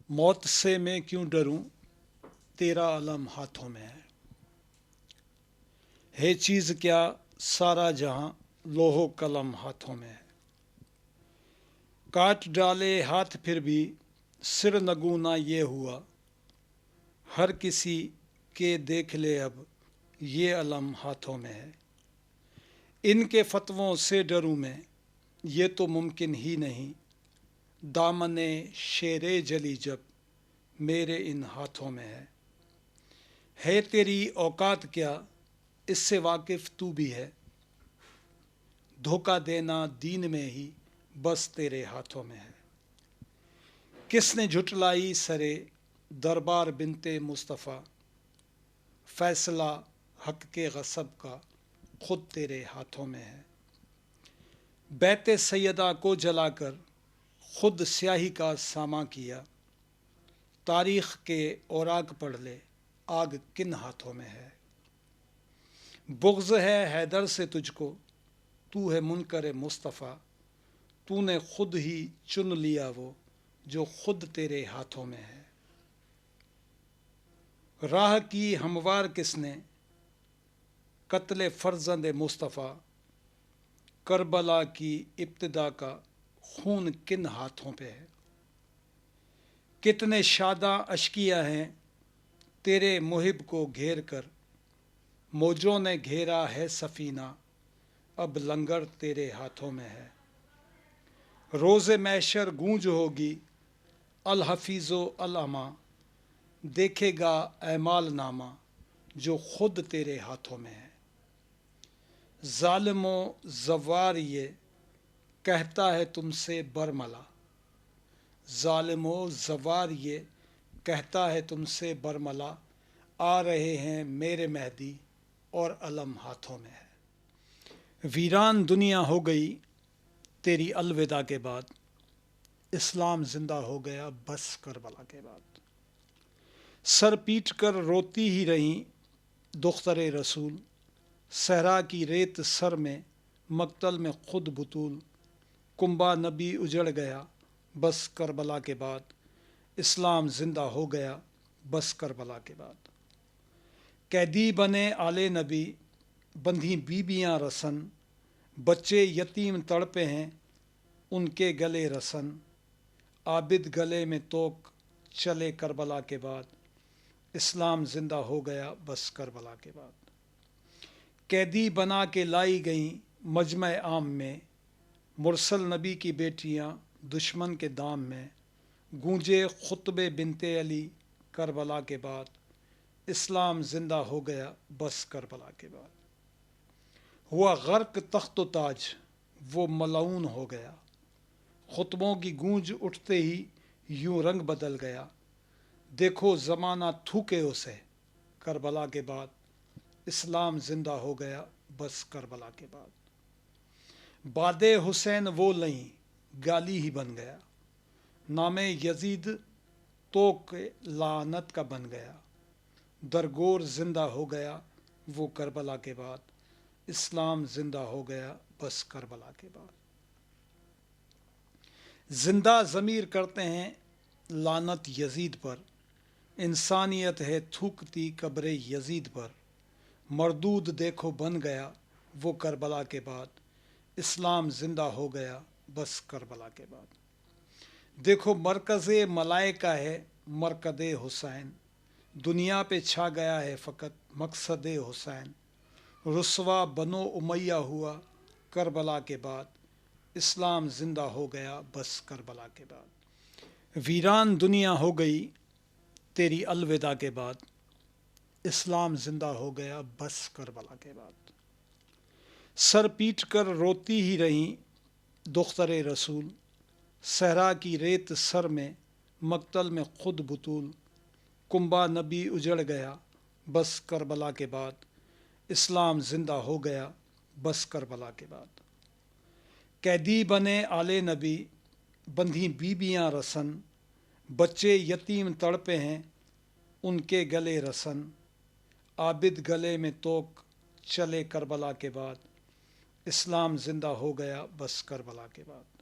موت سے میں کیوں ڈروں، تیرا علم ہاتھوں میں ہے چیز کیا سارا جہاں لوح و قلم ہاتھوں میں ہے۔ کاٹ ڈالے ہاتھ پھر بھی سر نگونا یہ ہوا، ہر کسی کے دیکھ لے اب یہ علم ہاتھوں میں ہے۔ ان کے فتووں سے ڈروں میں، یہ تو ممکن ہی نہیں، دامن شیر جلی جب میرے ان ہاتھوں میں ہے تیری اوقات کیا اس سے واقف تو بھی ہے، دھوکہ دینا دین میں ہی بس تیرے ہاتھوں میں ہے۔ کس نے جھٹلائی سرے دربار بنتے مصطفیٰ، فیصلہ حق کے غصب کا خود تیرے ہاتھوں میں ہے۔ بیت سیدہ کو جلا کر خود سیاہی کا ساماں کیا، تاریخ کے اوراق پڑھ لے آگ کن ہاتھوں میں ہے۔ بغض ہے حیدر سے تجھ کو، تو ہے منکر مصطفیٰ، تو نے خود ہی چن لیا وہ جو خود تیرے ہاتھوں میں ہے۔ راہ کی ہموار کس نے قتل فرزند مصطفیٰ، کربلا کی ابتدا کا خون کن ہاتھوں پہ ہے۔ کتنے شاداں اشکیا ہیں تیرے محب کو گھیر کر، موجوں نے گھیرا ہے سفینہ اب لنگر تیرے ہاتھوں میں ہے۔ روز محشر گونج ہوگی الحفیظ و الاما، دیکھے گا اعمال نامہ جو خود تیرے ہاتھوں میں ہے۔ ظالم و زوار یہ کہتا ہے تم سے برملا، ظالم و زوار یہ کہتا ہے تم سے برملا، آ رہے ہیں میرے مہدی اور علم ہاتھوں میں ہے۔ ویران دنیا ہو گئی تیری الوداع کے بعد، اسلام زندہ ہو گیا بس کربلا کے بعد۔ سر پیٹ کر روتی ہی رہیں دختر رسول، صحرا کی ریت سر میں مقتل میں خود بطول، کنبہ نبی اجڑ گیا بس کربلا کے بعد، اسلام زندہ ہو گیا بس کربلا کے بعد۔ قیدی بنے آل نبی، بندھی بیبیاں رسن، بچے یتیم تڑپے ہیں ان کے گلے رسن، عابد گلے میں توک چلے کربلا کے بعد، اسلام زندہ ہو گیا بس کربلا کے بعد۔ قیدی بنا کے لائی گئیں مجمع عام میں، مرسل نبی کی بیٹیاں دشمن کے دام میں، گونجے خطبے بنتے علی کربلا کے بعد، اسلام زندہ ہو گیا بس کربلا کے بعد۔ ہوا غرق تخت و تاج وہ ملعون ہو گیا، خطبوں کی گونج اٹھتے ہی یوں رنگ بدل گیا، دیکھو زمانہ تھوکے اسے کربلا کے بعد، اسلام زندہ ہو گیا بس کربلا کے بعد۔ باد حسین وہ لئیں گالی ہی بن گیا، نام یزید تو کہ لعنت کا بن گیا، درگور زندہ ہو گیا وہ کربلا کے بعد، اسلام زندہ ہو گیا بس کربلا کے بعد۔ زندہ ضمیر کرتے ہیں لعنت یزید پر، انسانیت ہے تھوکتی قبر یزید پر، مردود دیکھو بن گیا وہ کربلا کے بعد، اسلام زندہ ہو گیا بس کربلا کے بعد۔ دیکھو مرکز ملائکہ ہے مرکد حسین، دنیا پہ چھا گیا ہے فقط مقصد حسین، رسوا بنو امیہ ہوا کربلا کے بعد، اسلام زندہ ہو گیا بس کربلا کے بعد۔ ویران دنیا ہو گئی تیری الوداع کے بعد، اسلام زندہ ہو گیا بس کربلا کے بعد۔ سر پیٹ کر روتی ہی رہیں دختر رسول، صحرا کی ریت سر میں مقتل میں خود بطول، کنبہ نبی اجڑ گیا بس کربلا کے بعد، اسلام زندہ ہو گیا بس کربلا کے بعد۔ قیدی بنے آل نبی، بندھی بیبیاں رسن، بچے یتیم تڑپے ہیں ان کے گلے رسن، عابد گلے میں توک چلے کربلا کے بعد، اسلام زندہ ہو گیا بس کربلا کے بعد۔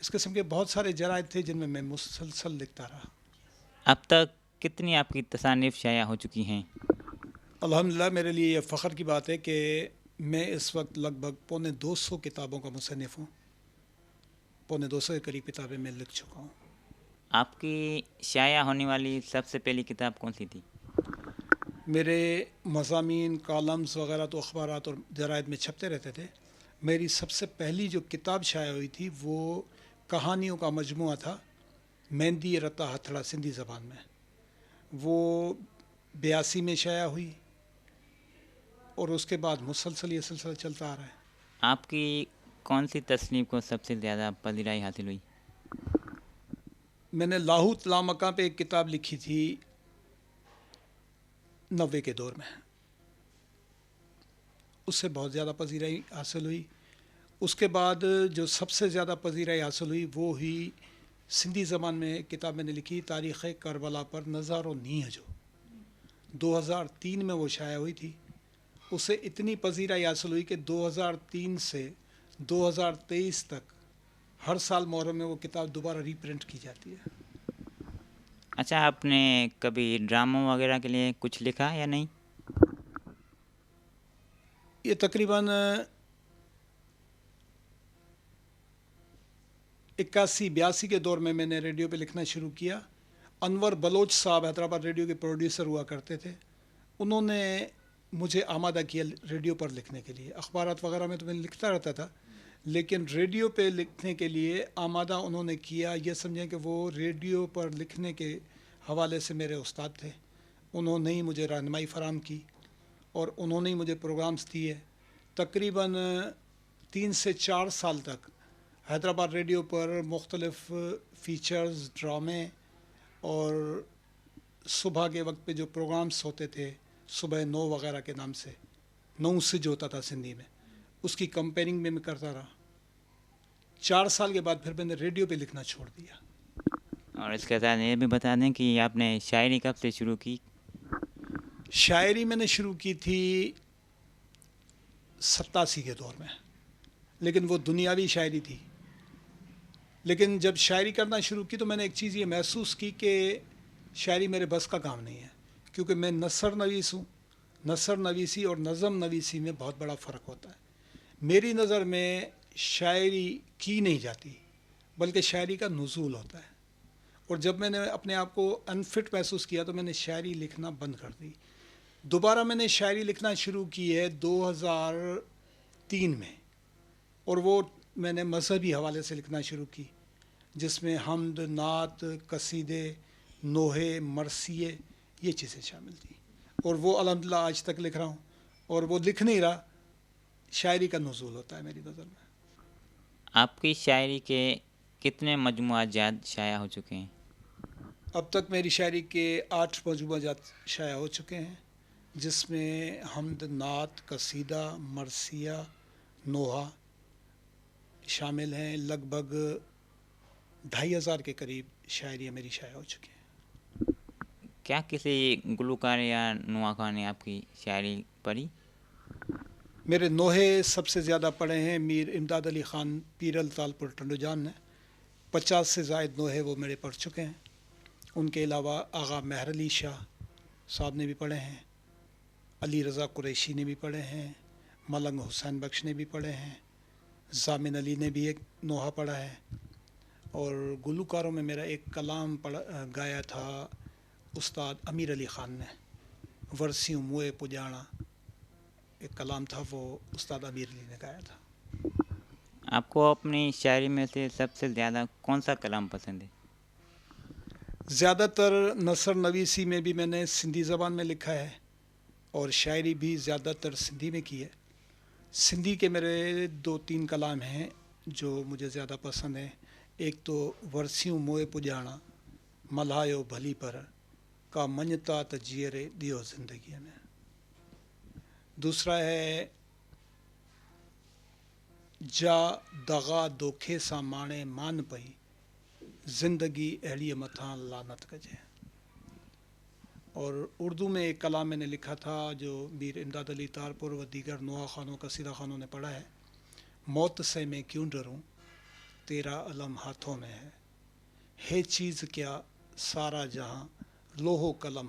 اس قسم کے بہت سارے جرائد تھے جن میں مسلسل لکھتا رہا. اب تک کتنی آپ کی تصانیف شائع ہو چکی ہیں؟ الحمدللہ میرے لیے یہ فخر کی بات ہے کہ میں اس وقت لگ بھگ 250 کتابوں کا مصنف ہوں. 250 کے قریب کتابیں میں لکھ چکا ہوں. آپ کی شائع ہونے والی سب سے پہلی کتاب کون سی تھی؟ میرے مضامین، کالمز وغیرہ تو اخبارات اور جرائد میں چھپتے رہتے تھے. میری سب سے پہلی جو کتاب شائع ہوئی تھی وہ کہانیوں کا مجموعہ تھا، مہندی رتا ہتھڑا سندھی زبان میں. وہ 82 میں شائع ہوئی اور اس کے بعد مسلسل یہ سلسلہ چلتا آ رہا ہے. آپ کی کون سی تصنیف کو سب سے زیادہ پذیرائی حاصل ہوئی؟ میں نے لاہوت لامکاں پہ ایک کتاب لکھی تھی 90 کے دور میں، اس سے بہت زیادہ پذیرائی حاصل ہوئی. اس کے بعد جو سب سے زیادہ پذیرائی حاصل ہوئی وہ ہوئی سندھی زبان میں ایک کتاب میں نے لکھی، تاریخ کربلا پر نظر و نیج. 2003 میں وہ شائع ہوئی تھی. اسے اتنی پذیرائی حاصل ہوئی کہ 2003 سے 2023 تک ہر سال محرم میں وہ کتاب دوبارہ ری پرنٹ کی جاتی ہے. اچھا، آپ نے کبھی ڈراموں وغیرہ کے لیے کچھ لکھا یا نہیں؟ یہ تقریباً 81-82 کے دور میں نے ریڈیو پہ لکھنا شروع کیا. انور بلوچ صاحب حیدرآباد ریڈیو کے پروڈیوسر ہوا کرتے تھے. انہوں نے مجھے آمادہ کیا ریڈیو پر لکھنے کے لیے. اخبارات وغیرہ میں تو میں لکھتا رہتا تھا، لیکن ریڈیو پہ لکھنے کے لیے آمادہ انہوں نے کیا. یہ سمجھیں کہ وہ ریڈیو پر لکھنے کے حوالے سے میرے استاد تھے. انہوں نے ہی مجھے رہنمائی فراہم کی اور انہوں نے ہی مجھے پروگرامز دیے. تقریباً 3 سے 4 سال تک حیدرآباد ریڈیو پر مختلف فیچرز، ڈرامے اور صبح کے وقت پہ جو پروگرامز ہوتے تھے، صبح 9 وغیرہ کے نام سے، 9 سج ہوتا تھا سندھی میں، اس کی کمپیئرنگ میں کرتا رہا. 4 سال کے بعد پھر میں نے ریڈیو پہ لکھنا چھوڑ دیا. اور اس کے ساتھ یہ بھی بتا دیں کہ آپ نے شاعری کب سے شروع کی؟ شاعری میں نے شروع کی تھی 87 کے دور میں، لیکن وہ دنیاوی شاعری تھی. لیکن جب شاعری کرنا شروع کی تو میں نے ایک چیز یہ محسوس کی کہ شاعری میرے بس کا کام نہیں ہے، کیونکہ میں نثر نویس ہوں. نثر نویسی اور نظم نویسی میں بہت بڑا فرق ہوتا ہے. میری نظر میں شاعری کی نہیں جاتی بلکہ شاعری کا نزول ہوتا ہے. اور جب میں نے اپنے آپ کو انفٹ محسوس کیا تو میں نے شاعری لکھنا بند کر دی. دوبارہ میں نے شاعری لکھنا شروع کی ہے 2003 میں، اور وہ میں نے مذہبی حوالے سے لکھنا شروع کی، جس میں حمد، نعت، قصیدے، نوحے، مرثیے، یہ چیزیں شامل تھیں. اور وہ الحمدللہ آج تک لکھ رہا ہوں. اور وہ لکھ نہیں رہا، شاعری کا نزول ہوتا ہے میری نظر میں. آپ کی شاعری کے کتنے مجموعات جات شائع ہو چکے ہیں؟ اب تک میری شاعری کے 8 مجموعات شائع ہو چکے ہیں، جس میں حمد، نعت، قصیدہ، مرثیہ، نوحہ شامل ہیں. لگ بھگ 2500 کے قریب شاعریاں میری شائع ہو چکی ہیں. کیا کسی گلوکار یا نواخوان نے آپ کی شاعری پڑھی؟ میرے نوحے سب سے زیادہ پڑھے ہیں میر امداد علی خان پیرل تالپور ٹنڈو جان نے. 50 سے زائد نوحے وہ میرے پڑھ چکے ہیں. ان کے علاوہ آغا مہر علی شاہ صاحب نے بھی پڑھے ہیں، علی رضا قریشی نے بھی پڑھے ہیں، ملنگ حسین بخش نے بھی پڑھے ہیں، ضامن علی نے بھی ایک نوحہ پڑھا ہے. اور گلوکاروں میں میرا ایک کلام گایا تھا استاد امیر علی خان نے، ورسیوں موئے پجانا، ایک کلام تھا وہ استاد امیر علی نے گایا تھا. آپ کو اپنی شاعری میں سے سب سے زیادہ کون سا کلام پسند ہے؟ زیادہ تر نثر نویسی میں بھی میں نے سندھی زبان میں لکھا ہے اور شاعری بھی زیادہ تر سندھی میں کی ہے. سندھی کے میرے 2-3 کلام ہیں جو مجھے زیادہ پسند ہیں. ایک تو ورسیوں موئے پجانا، ملہایو بھلی پر کا منجتا تجیرے دیو زندگی میں. دوسرا ہے جا دغا دوکھے سا مانے مان پئی، زندگی اہڑی متھاں لانت کجے. اور اردو میں ایک کلام میں نے لکھا تھا جو میر امداد علی تارپور و دیگر نوحہ خانوں قصیدہ خانوں نے پڑھا ہے. موت سے میں کیوں ڈروں، تیرا علم ہاتھوں میں ہے چیز کیا سارا جہاں لوہو قلم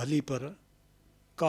بھلی پر کا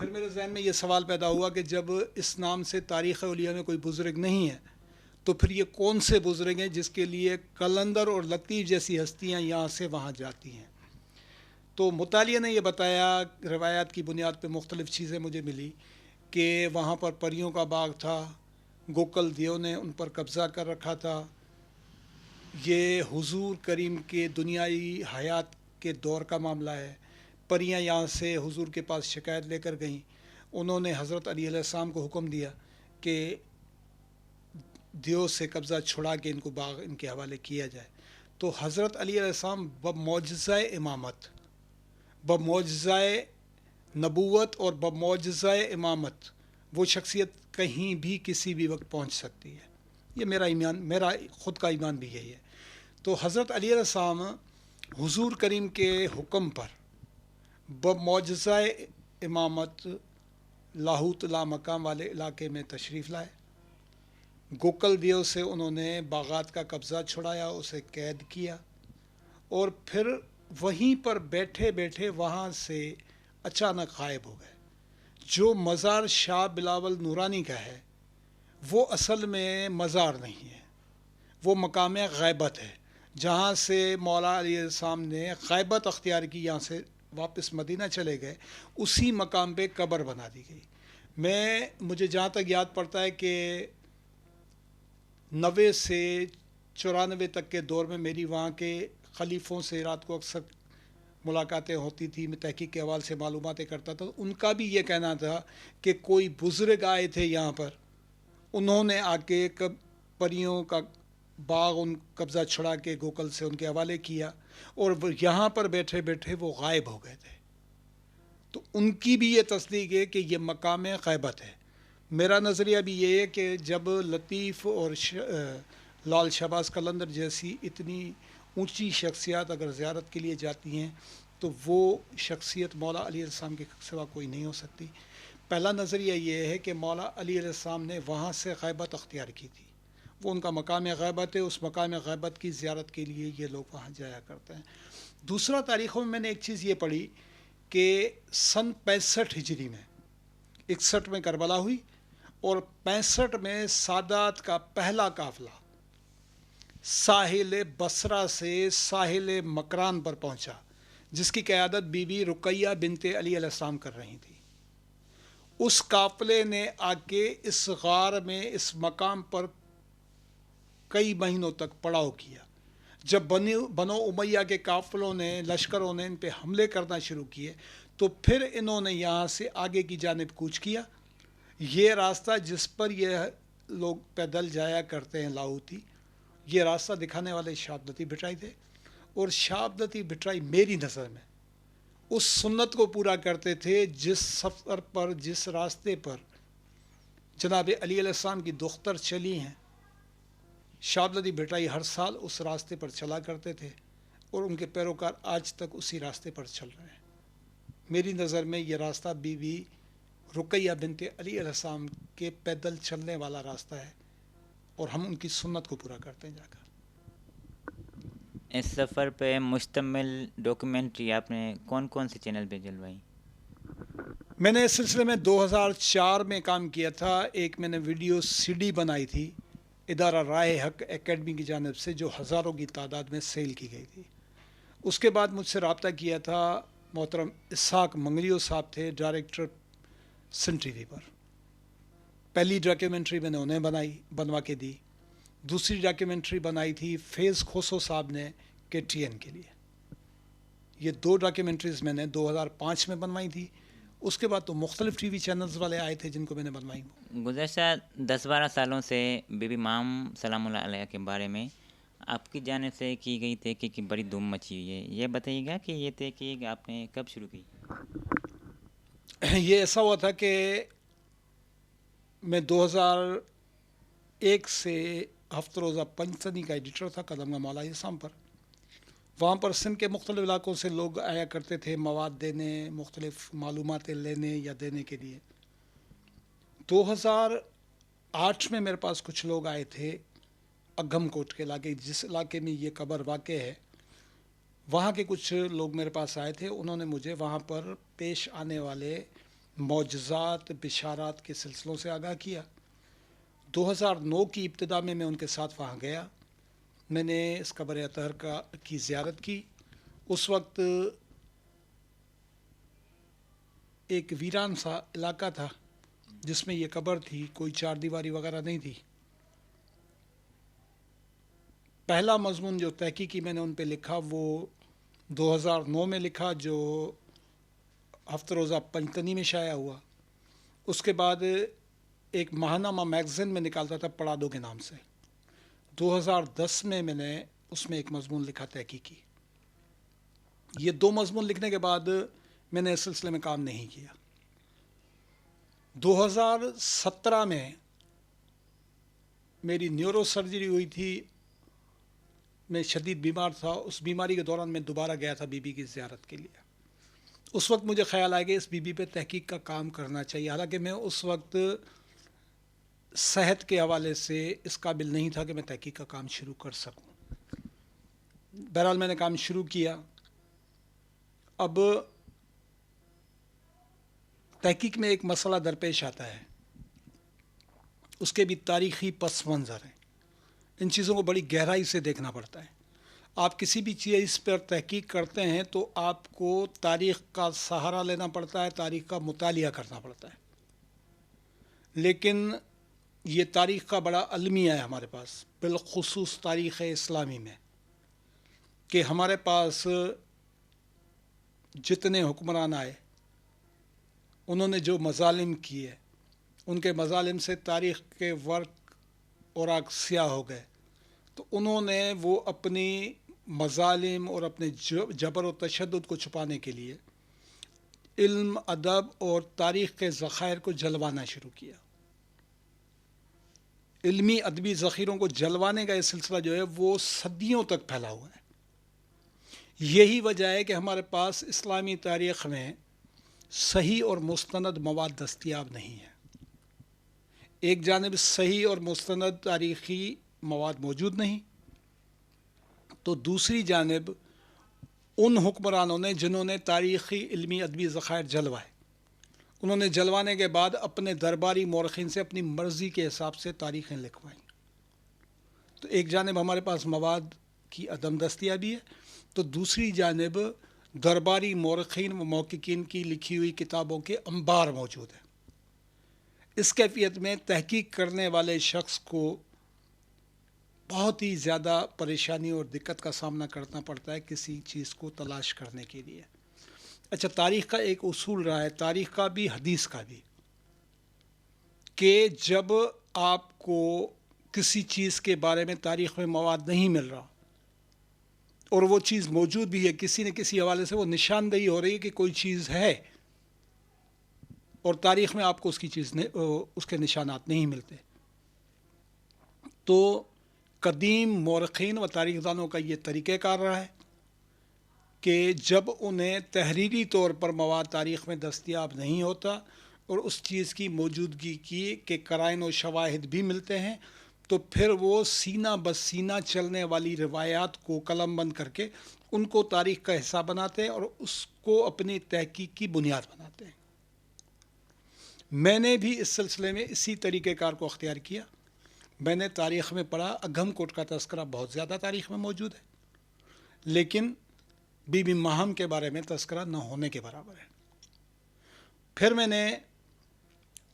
پھر میرے ذہن میں یہ سوال پیدا ہوا کہ جب اس نام سے تاریخ اولیاء میں کوئی بزرگ نہیں ہے تو پھر یہ کون سے بزرگ ہیں جس کے لیے قلندر اور لطیف جیسی ہستیاں یہاں سے وہاں جاتی ہیں؟ تو مطالعہ نے یہ بتایا، روایات کی بنیاد پہ مختلف چیزیں مجھے ملی کہ وہاں پر پریوں کا باغ تھا، گوکل دیو نے ان پر قبضہ کر رکھا تھا، یہ حضور کریم کے دنیائی حیات کے دور کا معاملہ ہے۔ پریاں یہاں سے حضور کے پاس شکایت لے کر گئیں، انہوں نے حضرت علی علیہ السلام کو حکم دیا کہ دیو سے قبضہ چھڑا کے ان کو باغ ان کے حوالے کیا جائے۔ تو حضرت علی علیہ السلام بمعجزہ امامت، بمعجزہ نبوت اور بمعجزہ امامت وہ شخصیت کہیں بھی کسی بھی وقت پہنچ سکتی ہے۔ یہ میرا ایمان، میرا خود کا ایمان بھی یہی ہے۔ تو حضرت علی علیہ السلام حضور کریم کے حکم پر بمعجزہ امامت لاہوت لا مقام والے علاقے میں تشریف لائے۔ گوکل دیو سے انہوں نے باغات کا قبضہ چھڑایا، اسے قید کیا، اور پھر وہیں پر بیٹھے بیٹھے وہاں سے اچانک غائب ہو گئے۔ جو مزار شاہ بلاول نورانی کا ہے وہ اصل میں مزار نہیں ہے، وہ مقام غیبت ہے، جہاں سے مولا علیہ السلام نے غیبت اختیار کی، یہاں سے واپس مدینہ چلے گئے، اسی مقام پہ قبر بنا دی گئی۔ مجھے جہاں تک یاد پڑتا ہے کہ 90 سے 94 تک کے دور میں میری وہاں کے خلیفوں سے رات کو اکثر ملاقاتیں ہوتی تھی، میں تحقیق کے حوالے سے معلوماتیں کرتا تھا۔ ان کا بھی یہ کہنا تھا کہ کوئی بزرگ آئے تھے یہاں پر، انہوں نے آ کے پریوں کا باغ ان قبضہ چھڑا کے گوکل سے ان کے حوالے کیا، اور یہاں پر بیٹھے بیٹھے وہ غائب ہو گئے تھے۔ تو ان کی بھی یہ تصدیق ہے کہ یہ مقام غیبت ہے۔ میرا نظریہ بھی یہ ہے کہ جب لطیف اور لال شہباز قلندر جیسی اتنی اونچی شخصیات اگر زیارت کے لیے جاتی ہیں تو وہ شخصیت مولا علی علیہ السلام کے سوا کوئی نہیں ہو سکتی۔ پہلا نظریہ یہ ہے کہ مولا علی علیہ السلام نے وہاں سے غیبت اختیار کی تھی، وہ ان کا مقام غیبت ہے، اس مقام غیبت کی زیارت کے لیے یہ لوگ وہاں جایا کرتے ہیں۔ دوسرا، تاریخوں میں نے ایک چیز یہ پڑھی کہ سن 65 ہجری میں 61 میں کربلا ہوئی، اور 65 میں سادات کا پہلا قافلہ ساحل بصرہ سے ساحل مکران پر پہنچا، جس کی قیادت بی بی رقیہ بنت علی علیہ السلام کر رہی تھی۔ اس قافلے نے آ کے اس غار میں اس مقام پر کئی مہینوں تک پڑاؤ کیا۔ جب بنو امیہ کے قافلوں نے، لشکروں نے ان پہ حملے کرنا شروع کیے تو پھر انہوں نے یہاں سے آگے کی جانب کوچ کیا۔ یہ راستہ جس پر یہ لوگ پیدل جایا کرتے ہیں لاہوتی، یہ راستہ دکھانے والے شہابدتی بھٹائی تھے، اور شہابدتی بھٹائی میری نظر میں اس سنت کو پورا کرتے تھے جس سفر پر، جس راستے پر جناب علی علیہ السلام کی دختر چلی ہیں۔ شہابدتی بھٹائی ہر سال اس راستے پر چلا کرتے تھے، اور ان کے پیروکار آج تک اسی راستے پر چل رہے ہیں۔ میری نظر میں یہ راستہ بی بی رقیہ بنت علی علیہ السلام کے پیدل چلنے والا راستہ ہے، اور ہم ان کی سنت کو پورا کرتے ہیں جا کر۔ اس سفر پہ مشتمل ڈاکیومنٹری آپ نے کون کون سے چینل پہ جلوائی؟ میں نے اس سلسلے میں 2004 میں کام کیا تھا۔ ایک میں نے ویڈیو سی ڈی بنائی تھی ادارہ رائے حق اکیڈمی کی جانب سے، جو ہزاروں کی تعداد میں سیل کی گئی تھی۔ اس کے بعد مجھ سے رابطہ کیا تھا محترم اسحاق منگلیو صاحب، تھے ڈائریکٹر سن ٹی وی پر۔ پہلی ڈاکیومنٹری میں نے انہیں بنوا کے دی۔ دوسری ڈاکیومنٹری بنائی تھی فیض کھوسو صاحب نے کے ٹی این کے لیے۔ یہ دو ڈاکیومنٹریز میں نے 2005 میں بنوائی تھی۔ اس کے بعد تو مختلف ٹی وی چینلز والے آئے تھے جن کو میں نے بنوائی۔ گزشتہ 10-12 سالوں سے بی بی مام سلام اللہ علیہ کے بارے میں آپ کی جانب سے کی گئی تحقیق کی بڑی دھوم مچی ہوئی ہے، یہ بتائیے گا کہ یہ تحقیق آپ نے کب شروع کی؟ یہ ایسا ہوا تھا کہ میں 2001 سے ہفتہ روزہ پنچتنی کا ایڈیٹر تھا قدم گاہ مولا علیہ السلام پر۔ وہاں پر سندھ کے مختلف علاقوں سے لوگ آیا کرتے تھے مواد دینے، مختلف معلوماتیں لینے یا دینے کے لیے۔ 2008 میں میرے پاس کچھ لوگ آئے تھے اگم کوٹ کے علاقے، جس علاقے میں یہ قبر واقع ہے، وہاں کے کچھ لوگ میرے پاس آئے تھے۔ انہوں نے مجھے وہاں پر پیش آنے والے معجزات بشارات کے سلسلوں سے آگاہ کیا۔ 2009 کی ابتدا میں ان کے ساتھ وہاں گیا، میں نے اس قبر اطہر کی زیارت کی۔ اس وقت ایک ویران سا علاقہ تھا جس میں یہ قبر تھی، کوئی چار دیواری وغیرہ نہیں تھی۔ پہلا مضمون جو تحقیقی میں نے ان پہ لکھا وہ 2009 میں لکھا، جو ہفتہ روزہ پنجتنی میں شائع ہوا۔ اس کے بعد ایک ماہنامہ میگزین میں نکالتا تھا پڑھا دو کے نام سے۔ 2010 میں نے اس میں ایک مضمون لکھا تحقیقی۔ یہ دو مضمون لکھنے کے بعد میں نے اس سلسلے میں کام نہیں کیا۔ 2017 میں میری نیورو سرجری ہوئی تھی، میں شدید بیمار تھا۔ اس بیماری کے دوران میں دوبارہ گیا تھا بی بی کی زیارت کے لیے۔ اس وقت مجھے خیال آیا کہ اس بی بی پہ تحقیق کا کام کرنا چاہیے، حالانکہ میں اس وقت صحت کے حوالے سے اس قابل نہیں تھا کہ میں تحقیق کا کام شروع کر سکوں۔ بہرحال میں نے کام شروع کیا۔ اب تحقیق میں ایک مسئلہ درپیش آتا ہے، اس کے بھی تاریخی پس منظر ہیں۔ ان چیزوں کو بڑی گہرائی سے دیکھنا پڑتا ہے۔ آپ کسی بھی چیز پر تحقیق کرتے ہیں تو آپ کو تاریخ کا سہارا لینا پڑتا ہے، تاریخ کا مطالعہ کرنا پڑتا ہے۔ لیکن یہ تاریخ کا بڑا المیہ ہے ہمارے پاس، بالخصوص تاریخ اسلامی میں، کہ ہمارے پاس جتنے حکمران آئے انہوں نے جو مظالم کیے، ان کے مظالم سے تاریخ کے ورق اوراق سیاہ ہو گئے، تو انہوں نے وہ اپنی مظالم اور اپنے جبر و تشدد کو چھپانے کے لیے علم، ادب اور تاریخ کے ذخائر کو جلوانا شروع کیا۔ علمی ادبی ذخیروں کو جلوانے کا یہ سلسلہ جو ہے وہ صدیوں تک پھیلا ہوا ہے۔ یہی وجہ ہے کہ ہمارے پاس اسلامی تاریخ میں صحیح اور مستند مواد دستیاب نہیں ہے۔ ایک جانب صحیح اور مستند تاریخی مواد موجود نہیں، تو دوسری جانب ان حکمرانوں نے جنہوں نے تاریخی علمی ادبی ذخائر جلوائے، انہوں نے جلوانے کے بعد اپنے درباری مورخین سے اپنی مرضی کے حساب سے تاریخیں لکھوائیں۔ تو ایک جانب ہمارے پاس مواد کی عدم دستیابی ہے، تو دوسری جانب درباری مورخین و محققین کی لکھی ہوئی کتابوں کے انبار موجود ہیں۔ اس کیفیت میں تحقیق کرنے والے شخص کو بہت ہی زیادہ پریشانی اور دقت کا سامنا کرنا پڑتا ہے کسی چیز کو تلاش کرنے کے لیے۔ اچھا، تاریخ کا ایک اصول رہا ہے، تاریخ کا بھی حدیث کا بھی، کہ جب آپ کو کسی چیز کے بارے میں تاریخ میں مواد نہیں مل رہا اور وہ چیز موجود بھی ہے، کسی نہ کسی حوالے سے وہ نشاندہی ہو رہی ہے کہ کوئی چیز ہے، اور تاریخ میں آپ کو اس کے نشانات نہیں ملتے، تو قدیم مورخین و تاریخ دانوں کا یہ طریقہ کار رہا ہے کہ جب انہیں تحریری طور پر مواد تاریخ میں دستیاب نہیں ہوتا اور اس چیز کی موجودگی کے قرائن و شواہد بھی ملتے ہیں، تو پھر وہ سینہ بسینہ چلنے والی روایات کو قلم بند کر کے ان کو تاریخ کا حصہ بناتے ہیں اور اس کو اپنی تحقیق کی بنیاد بناتے ہیں۔ میں نے بھی اس سلسلے میں اسی طریقہ کار کو اختیار کیا۔ میں نے تاریخ میں پڑھا، اگم کوٹ کا تذکرہ بہت زیادہ تاریخ میں موجود ہے، لیکن بی بی ماہم کے بارے میں تذکرہ نہ ہونے کے برابر ہے۔ پھر میں نے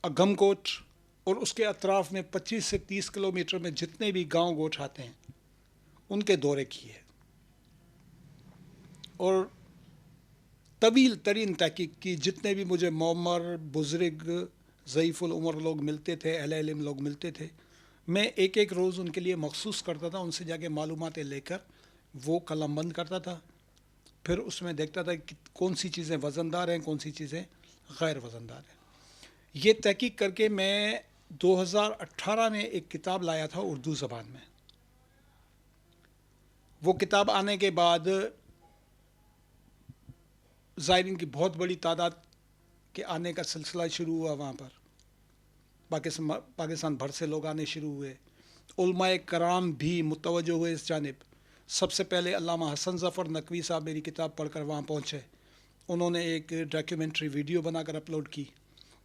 اگم کوٹ اور اس کے اطراف میں 25 سے 30 کلومیٹر میں جتنے بھی گاؤں گوٹھ آتے ہیں ان کے دورے کیے اور طویل ترین تحقیق کی۔ جتنے بھی مجھے معمر، بزرگ، ضعیف العمر لوگ ملتے تھے، اہل علم لوگ ملتے تھے، میں ایک ایک روز ان کے لیے مخصوص کرتا تھا، ان سے جا کے معلوماتیں لے کر وہ قلم بند کرتا تھا۔ پھر اس میں دیکھتا تھا کہ کون سی چیزیں وزندار ہیں، کون سی چیزیں غیر وزندار ہیں۔ یہ تحقیق کر کے میں 2018 میں ایک کتاب لایا تھا اردو زبان میں۔ وہ کتاب آنے کے بعد زائرین کی بہت بڑی تعداد کے آنے کا سلسلہ شروع ہوا، وہاں پر پاکستان بھر سے لوگ آنے شروع ہوئے۔ علماء کرام بھی متوجہ ہوئے اس جانب۔ سب سے پہلے علامہ حسن ظفر نقوی صاحب میری کتاب پڑھ کر وہاں پہنچے، انہوں نے ایک ڈاکیومنٹری ویڈیو بنا کر اپلوڈ کی۔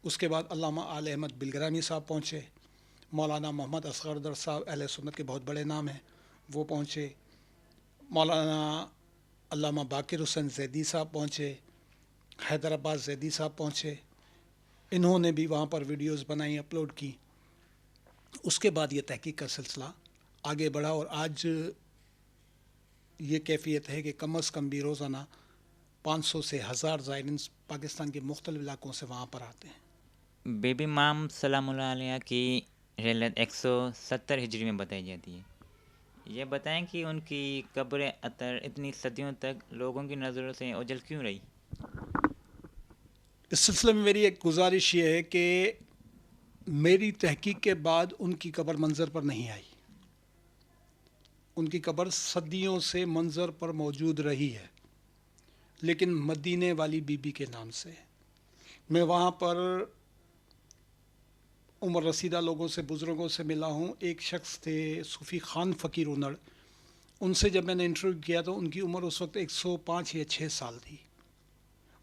اس کے بعد علامہ آل احمد بلگرامی صاحب پہنچے، مولانا محمد اصغر در صاحب اہل سنت کے بہت بڑے نام ہیں، وہ پہنچے، مولانا علامہ باقر حسین زیدی صاحب پہنچے، حیدرآباد زیدی صاحب پہنچے، انہوں نے بھی وہاں پر ویڈیوز بنائی، اپلوڈ کی۔ اس کے بعد یہ تحقیق کا سلسلہ آگے بڑھا اور آج یہ کیفیت ہے کہ کم از کم بھی روزانہ 500 سے 1000 زائرین پاکستان کے مختلف علاقوں سے وہاں پر آتے ہیں۔ بی بی امام سلام اللہ علیہ کی رحلت 170 ہجری میں بتائی جاتی ہے، یہ بتائیں کہ ان کی قبر اطہر اتنی صدیوں تک لوگوں کی نظروں سے اوجھل کیوں رہی؟ اس سلسلے میں میری ایک گزارش یہ ہے کہ میری تحقیق کے بعد ان کی قبر منظر پر نہیں آئی، ان کی قبر صدیوں سے منظر پر موجود رہی ہے، لیکن مدینے والی بی بی کے نام سے۔ میں وہاں پر عمر رسیدہ لوگوں سے، بزرگوں سے ملا ہوں۔ ایک شخص تھے صوفی خان فقیر انڑ، ان سے جب میں نے انٹرویو کیا تو ان کی عمر اس وقت 105 یا 6 سال تھی۔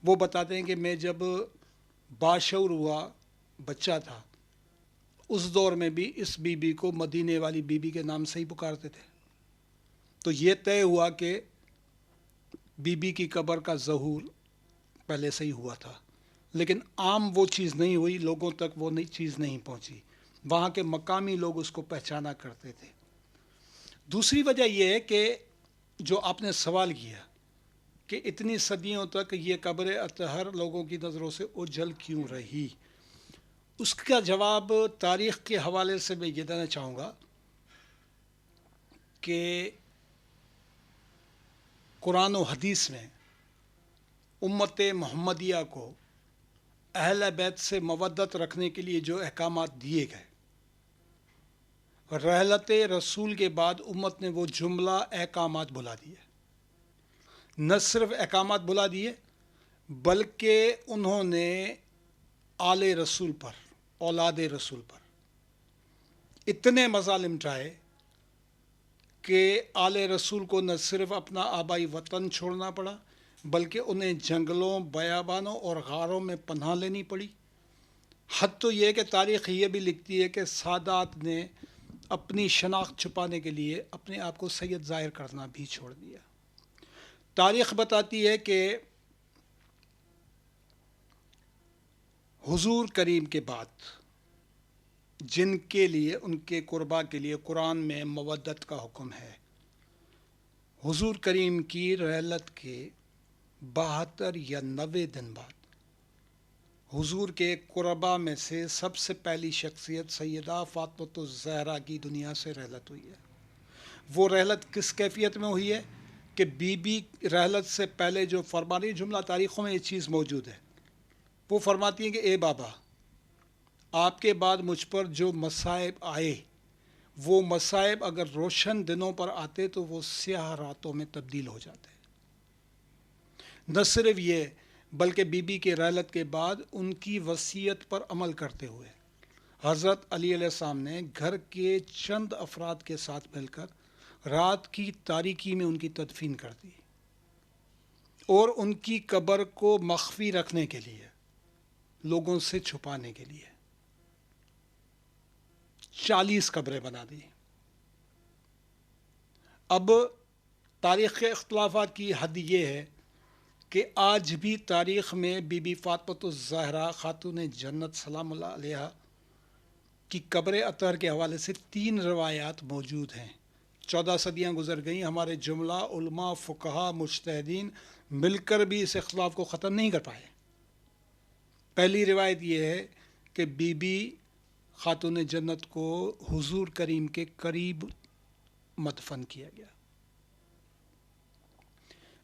وہ بتاتے ہیں کہ میں جب باشعور ہوا، بچہ تھا، اس دور میں بھی اس بی بی کو مدینے والی بی بی کے نام سے ہی پکارتے تھے۔ تو یہ طے ہوا کہ بی بی کی قبر کا ظہور پہلے سے ہی ہوا تھا، لیکن عام وہ چیز نہیں ہوئی، لوگوں تک وہ نئی چیز نہیں پہنچی، وہاں کے مقامی لوگ اس کو پہچانا کرتے تھے۔ دوسری وجہ یہ ہے کہ جو آپ نے سوال کیا کہ اتنی صدیوں تک یہ قبر اطہر لوگوں کی نظروں سے اوجھل کیوں رہی، اس کا جواب تاریخ کے حوالے سے میں یہ دینا چاہوں گا کہ قرآن و حدیث میں امت محمدیہ کو اہل بیت سے مودت رکھنے کے لیے جو احکامات دیے گئے، رحلت رسول کے بعد امت نے وہ جملہ احکامات بھلا دیے۔ نہ صرف احکامات بھلا دیے بلکہ انہوں نے آل رسول پر، اولاد رسول پر اتنے مظالم ڈھائے کہ آل رسول کو نہ صرف اپنا آبائی وطن چھوڑنا پڑا بلکہ انہیں جنگلوں، بیابانوں اور غاروں میں پناہ لینی پڑی۔ حد تو یہ کہ تاریخ یہ بھی لکھتی ہے کہ سادات نے اپنی شناخت چھپانے کے لیے اپنے آپ کو سید ظاہر کرنا بھی چھوڑ دیا۔ تاریخ بتاتی ہے کہ حضور کریم کے بعد جن کے لیے، ان کے قربا کے لیے قرآن میں مودت کا حکم ہے، حضور کریم کی رحلت کے 72 یا 90 دن بعد حضور کے قربا میں سے سب سے پہلی شخصیت سیدہ فاطمہ الزہرا کی دنیا سے رحلت ہوئی ہے۔ وہ رحلت کس کیفیت میں ہوئی ہے کہ بی بی رحلت سے پہلے جو فرما رہی، جملہ تاریخوں میں یہ چیز موجود ہے، وہ فرماتی ہیں کہ اے بابا، آپ کے بعد مجھ پر جو مصائب آئے، وہ مصائب اگر روشن دنوں پر آتے تو وہ سیاہ راتوں میں تبدیل ہو جاتے۔ نہ صرف یہ بلکہ بی بی کے رحلت کے بعد ان کی وصیت پر عمل کرتے ہوئے حضرت علی علیہ السلام نے گھر کے چند افراد کے ساتھ مل کر رات کی تاریکی میں ان کی تدفین کر دی، اور ان کی قبر کو مخفی رکھنے کے لیے، لوگوں سے چھپانے کے لیے 40 قبریں بنا دی۔ اب تاریخ کے اختلافات کی حد یہ ہے کہ آج بھی تاریخ میں بی بی فاطمہ الزہرا خاتون جنت سلام اللہ علیہ کی قبر اطہر کے حوالے سے 3 روایات موجود ہیں۔ 14 صدیاں گزر گئیں، ہمارے جملہ علماء، فقہا، مجتہدین مل کر بھی اس اختلاف کو ختم نہیں کر پائے۔ پہلی روایت یہ ہے کہ بی بی خاتون جنت کو حضور کریم کے قریب مدفن کیا گیا۔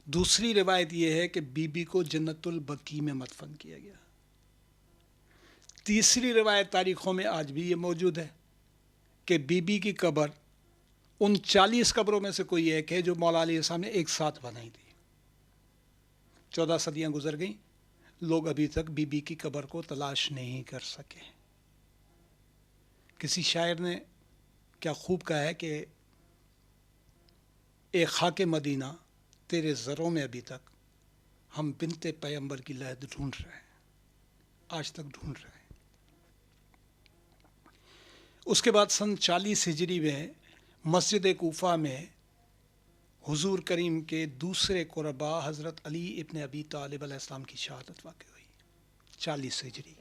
دوسری روایت یہ ہے کہ بی بی کو جنت البقیع میں مدفن کیا گیا۔ تیسری روایت تاریخوں میں آج بھی یہ موجود ہے کہ بی بی کی قبر ان 40 قبروں میں سے کوئی ایک ہے جو مولا علیہ السلام نے ایک ساتھ بنائی تھی۔ 14 صدیاں گزر گئیں، لوگ ابھی تک بی بی کی قبر کو تلاش نہیں کر سکے۔ کسی شاعر نے کیا خوب کہا ہے کہ اے خاک مدینہ تیرے زروں میں ابھی تک ہم بنت پیغمبر کی لحد ڈھونڈ رہے ہیں، آج تک ڈھونڈ رہے ہیں۔ اس کے بعد سن 40 ہجری میں مسجد کوفہ میں حضور کریم کے دوسرے قربا حضرت علی ابن ابی طالب علیہ السلام کی شہادت واقع ہوئی 40 ہجری.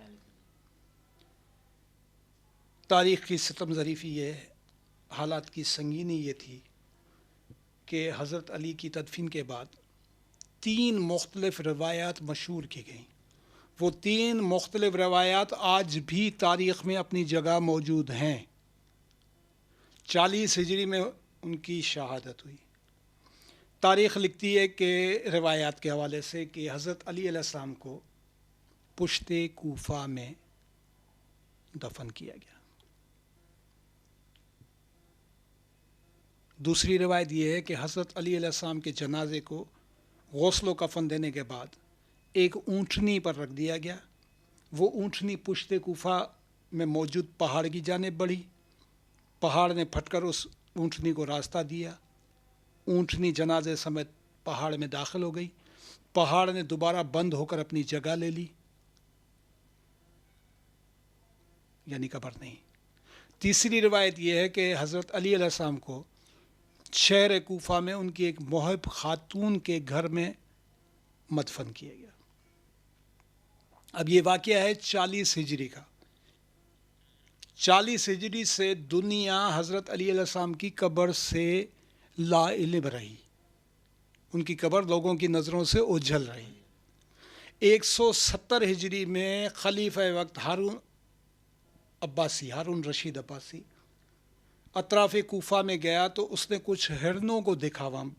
تاریخ کی ستم ظریفی یہ حالات کی سنگینی یہ تھی کہ حضرت علی کی تدفین کے بعد 3 مختلف روایات مشہور کی گئیں. وہ 3 مختلف روایات آج بھی تاریخ میں اپنی جگہ موجود ہیں. 40 ہجری میں ان کی شہادت ہوئی. تاریخ لکھتی ہے کہ روایات کے حوالے سے کہ حضرت علی علیہ السلام کو پشت کوفہ میں دفن کیا گیا. دوسری روایت یہ ہے کہ حضرت علی علیہ السلام کے جنازے کو غسل و کفن دینے کے بعد ایک اونٹنی پر رکھ دیا گیا. وہ اونٹنی پشت کوفہ میں موجود پہاڑ کی جانب بڑھی. پہاڑ نے پھٹ کر اس اونٹنی کو راستہ دیا. اونٹنی جنازے سمیت پہاڑ میں داخل ہو گئی. پہاڑ نے دوبارہ بند ہو کر اپنی جگہ لے لی، یعنی قبر نہیں. تیسری روایت یہ ہے کہ حضرت علی علیہ السلام کو شہر کوفہ میں ان کی ایک محب خاتون کے گھر میں مدفن کیا گیا. اب یہ واقعہ ہے 40 ہجری کا. 40 ہجری سے دنیا حضرت علی علیہ السلام کی قبر سے لا علم رہی. ان کی قبر لوگوں کی نظروں سے اوجھل رہی. 170 ہجری میں خلیفہ وقت ہارون رشید عباسی اطراف کوفہ میں گیا تو اس نے کچھ ہرنوں کو دیکھا وہاں.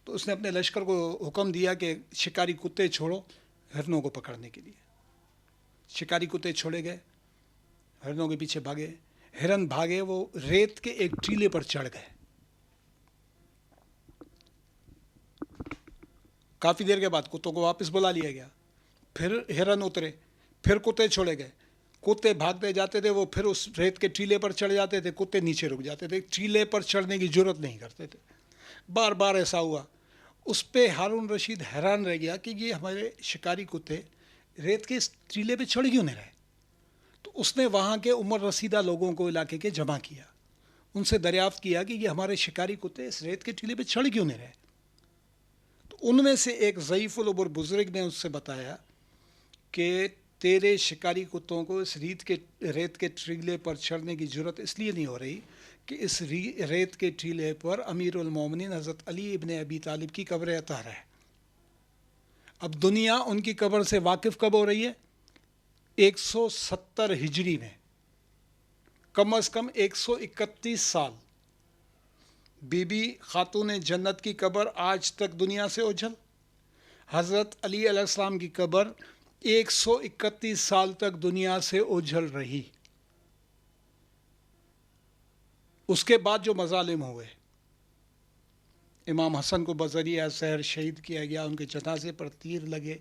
تو اس نے اپنے لشکر کو حکم دیا کہ شکاری کتے چھوڑو ہرنوں کو پکڑنے کے لیے. شکاری کتے چھوڑے گئے، ہرنوں کے پیچھے بھاگے. ہرن بھاگے، وہ ریت کے ایک ٹیلے پر چڑھ گئے. کافی دیر کے بعد کتوں کو واپس بلا لیا گیا. پھر ہرن اترے، پھر کتے چھوڑے گئے. کتے بھاگتے جاتے تھے، وہ پھر اس ریت کے ٹیلے پر چڑھ جاتے تھے. کتے نیچے رک جاتے تھے، ٹیلے پر چڑھنے کی جرت نہیں کرتے تھے. بار بار ایسا ہوا. اس پہ ہارون رشید حیران رہ گیا کہ یہ ہمارے شکاری کتے ریت کے اس ٹیلے پہ چڑھ کیوں نہیں رہے. تو اس نے وہاں کے عمر رسیدہ لوگوں کو علاقے کے جمع کیا. ان سے دریافت کیا کہ یہ ہمارے شکاری کتے اس ریت کے ٹیلے پہ چڑھ کیوں نہیں رہے. تو ان میں سے ایک ضعیف العمر بزرگ نے اس سے بتایا کہ تیرے شکاری کتوں کو اس ریت کے ٹیلے پر چڑھنے کی جرت اس لیے نہیں ہو رہی کہ اس ریت کے ٹیلے پر امیر المومنین حضرت علی ابن ابی طالب کی قبر اطہر ہے. اب دنیا ان کی قبر سے واقف کب ہو رہی ہے؟ 170 ہجری میں. کم از کم 131 سال. بی بی خاتون جنت کی قبر آج تک دنیا سے اوجھل. حضرت علی علیہ السلام کی قبر 131 سال تک دنیا سے اوجھل رہی. اس کے بعد جو مظالم ہوئے، امام حسن کو بذریعہ سحر شہید کیا گیا، ان کے جنازے پر تیر لگے.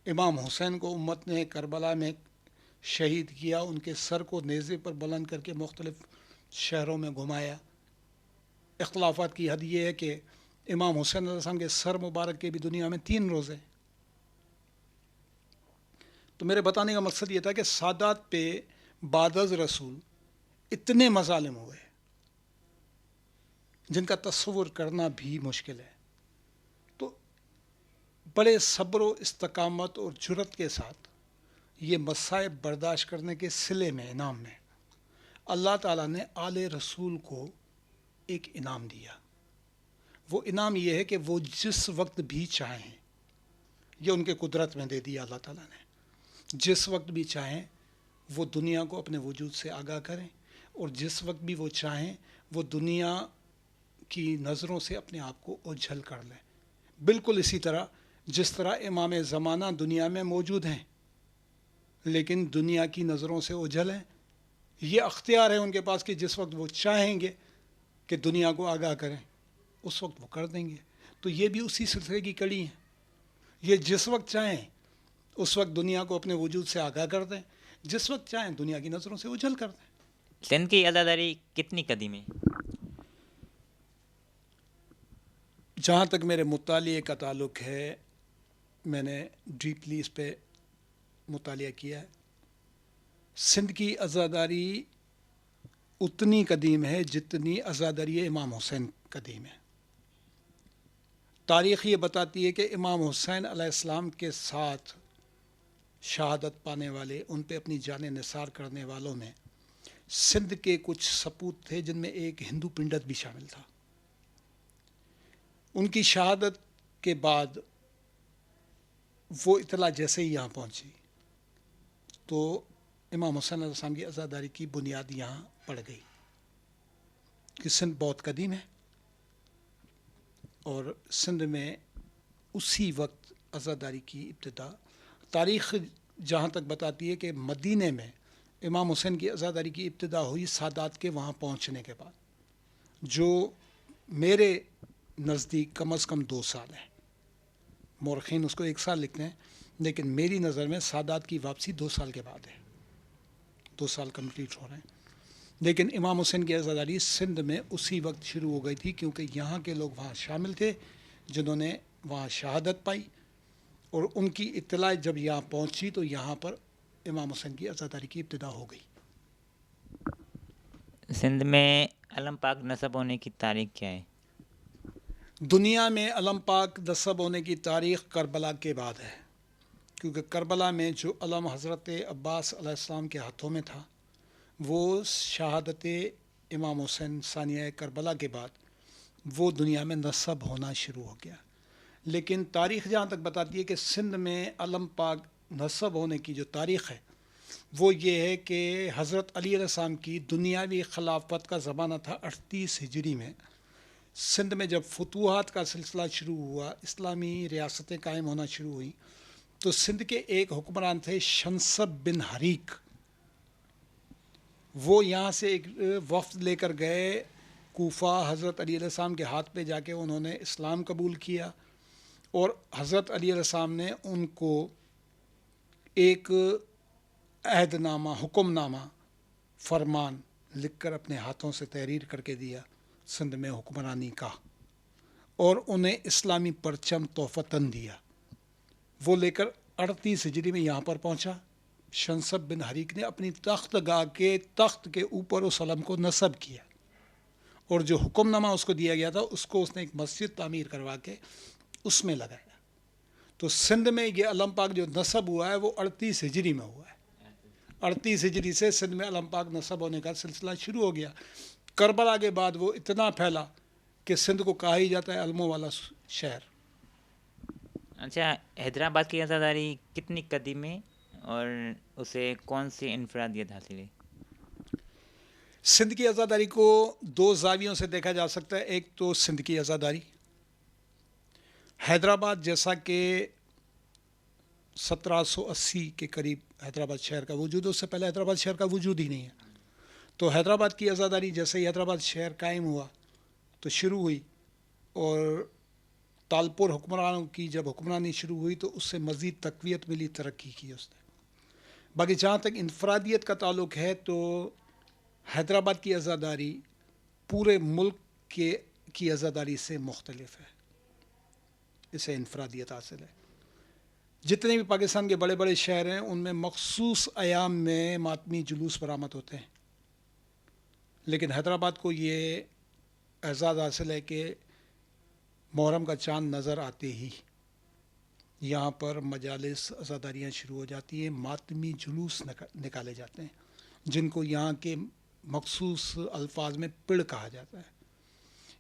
امام حسین کو امت نے کربلا میں شہید کیا، ان کے سر کو نیزے پر بلند کر کے مختلف شہروں میں گھمایا. اختلافات کی حد یہ ہے کہ امام حسین علیہ السلام کے سر مبارک کے بھی دنیا میں 3 روزے. تو میرے بتانے کا مقصد یہ تھا کہ سادات پہ بعد از رسول اتنے مظالم ہوئے جن کا تصور کرنا بھی مشکل ہے. تو بڑے صبر و استقامت اور جرت کے ساتھ یہ مصائب برداشت کرنے کے صلے میں، انعام میں، اللہ تعالیٰ نے آل رسول کو ایک انعام دیا. وہ انعام یہ ہے کہ وہ جس وقت بھی چاہیں، یہ ان کے قدرت میں دے دیا اللہ تعالیٰ نے، جس وقت بھی چاہیں وہ دنیا کو اپنے وجود سے آگاہ کریں، اور جس وقت بھی وہ چاہیں وہ دنیا کی نظروں سے اپنے آپ کو اوجھل کر لیں. بالکل اسی طرح جس طرح امام زمانہ دنیا میں موجود ہیں لیکن دنیا کی نظروں سے اوجھل ہیں. یہ اختیار ہے ان کے پاس کہ جس وقت وہ چاہیں گے کہ دنیا کو آگاہ کریں اس وقت وہ کر دیں گے. تو یہ بھی اسی سلسلے کی کڑی ہیں. یہ جس وقت چاہیں اس وقت دنیا کو اپنے وجود سے آگاہ کر دیں، جس وقت چاہیں دنیا کی نظروں سے اوجھل کر دیں. سندھ کی عزاداری کتنی قدیم ہے؟ جہاں تک میرے مطالعے کا تعلق ہے، میں نے ڈیپلی اس پہ مطالعہ کیا ہے. سندھ کی عزاداری اتنی قدیم ہے جتنی عزاداری امام حسین قدیم ہے۔ تاریخ یہ بتاتی ہے کہ امام حسین علیہ السلام کے ساتھ شہادت پانے والے، ان پہ اپنی جان نثار کرنے والوں میں سندھ کے کچھ سپوت تھے، جن میں ایک ہندو پنڈت بھی شامل تھا۔ ان کی شہادت کے بعد وہ اطلاع جیسے ہی یہاں پہنچی تو امام حسین علیہ السلام کی عزاداری کی بنیاد یہاں پڑ گئی کہ سندھ بہت قدیم ہے، اور سندھ میں اسی وقت عزاداری کی ابتدا، تاریخ جہاں تک بتاتی ہے کہ مدینے میں امام حسین کی عزاداری کی ابتدا ہوئی سادات کے وہاں پہنچنے کے بعد، جو میرے نزدیک کم از کم 2 سال ہے۔ مورخین اس کو 1 سال لکھتے ہیں، لیکن میری نظر میں سادات کی واپسی 2 سال کے بعد ہے، 2 سال کمپلیٹ ہو رہے ہیں۔ لیکن امام حسین کی عزاداری سندھ میں اسی وقت شروع ہو گئی تھی، کیونکہ یہاں کے لوگ وہاں شامل تھے جنہوں نے وہاں شہادت پائی، اور ان کی اطلاع جب یہاں پہنچی تو یہاں پر امام حسین کی عزاداری کی ابتدا ہو گئی۔ سندھ میں علم پاک نصب ہونے کی تاریخ کیا ہے؟ دنیا میں علم پاک نصب ہونے کی تاریخ کربلا کے بعد ہے، کیونکہ کربلا میں جو علم حضرت عباس علیہ السلام کے ہاتھوں میں تھا، وہ شہادت امام حسین ثانیہ کربلا کے بعد وہ دنیا میں نصب ہونا شروع ہو گیا۔ لیکن تاریخ جہاں تک بتاتی ہے کہ سندھ میں علم پاک نصب ہونے کی جو تاریخ ہے وہ یہ ہے کہ حضرت علی علیہ السلام کی دنیاوی خلافت کا زمانہ تھا 38 ہجری میں۔ سندھ میں جب فتوحات کا سلسلہ شروع ہوا، اسلامی ریاستیں قائم ہونا شروع ہوئیں، تو سندھ کے ایک حکمران تھے شنسب بن حریق، وہ یہاں سے ایک وفد لے کر گئے کوفہ، حضرت علی علیہ السلام کے ہاتھ پہ جا کے انہوں نے اسلام قبول کیا، اور حضرت علی علیہ السلام نے ان کو ایک عہد نامہ، حکم نامہ، فرمان لکھ کر اپنے ہاتھوں سے تحریر کر کے دیا سندھ میں حکمرانی کا، اور انہیں اسلامی پرچم تحفتاً دیا۔ وہ لے کر 38 ہجری میں یہاں پر پہنچا۔ شنسب بن حریق نے اپنی تخت گاہ کے تخت کے اوپر اس علم کو نصب کیا، اور جو حکم نامہ اس کو دیا گیا تھا اس کو اس نے ایک مسجد تعمیر کروا کے اس میں لگایا۔ تو سندھ میں یہ علم پاک جو نصب ہوا ہے وہ 38 ہجری میں ہوا ہے۔ 38 ہجری سے سندھ میں علم پاک نصب ہونے کا سلسلہ شروع ہو گیا۔ کربلا کے بعد وہ اتنا پھیلا کہ سندھ کو کہا ہی جاتا ہے علموں والا شہر۔ اچھا، حیدرآباد کی عزاداری کتنی قدیم ہے اور اسے کون سی انفرادیت حاصل ہے؟ سندھ کی عزاداری کو 2 زاویوں سے دیکھا جا سکتا ہے۔ ایک تو سندھ کی عزاداری، حیدرآباد جیسا کہ 1780 کے قریب حیدرآباد شہر کا وجود ہے، اس سے پہلے حیدرآباد شہر کا وجود ہی نہیں ہے۔ تو حیدرآباد کی عزاداری جیسے ہی حیدرآباد شہر قائم ہوا تو شروع ہوئی، اور تالپور حکمرانوں کی جب حکمرانی شروع ہوئی تو اس سے مزید تقویت ملی، ترقی کی اس نے۔ باقی جہاں تک انفرادیت کا تعلق ہے تو حیدرآباد کی عزاداری پورے ملک کی عزاداری سے مختلف ہے، اسے انفرادیت حاصل ہے۔ جتنے بھی پاکستان کے بڑے بڑے شہر ہیں ان میں مخصوص ایام میں ماتمی جلوس برآمد ہوتے ہیں، لیکن حیدرآباد کو یہ اعزاز حاصل ہے کہ محرم کا چاند نظر آتے ہی یہاں پر مجالس عزاداریاں شروع ہو جاتی ہیں، ماتمی جلوس نکالے جاتے ہیں، جن کو یہاں کے مخصوص الفاظ میں پڑ کہا جاتا ہے۔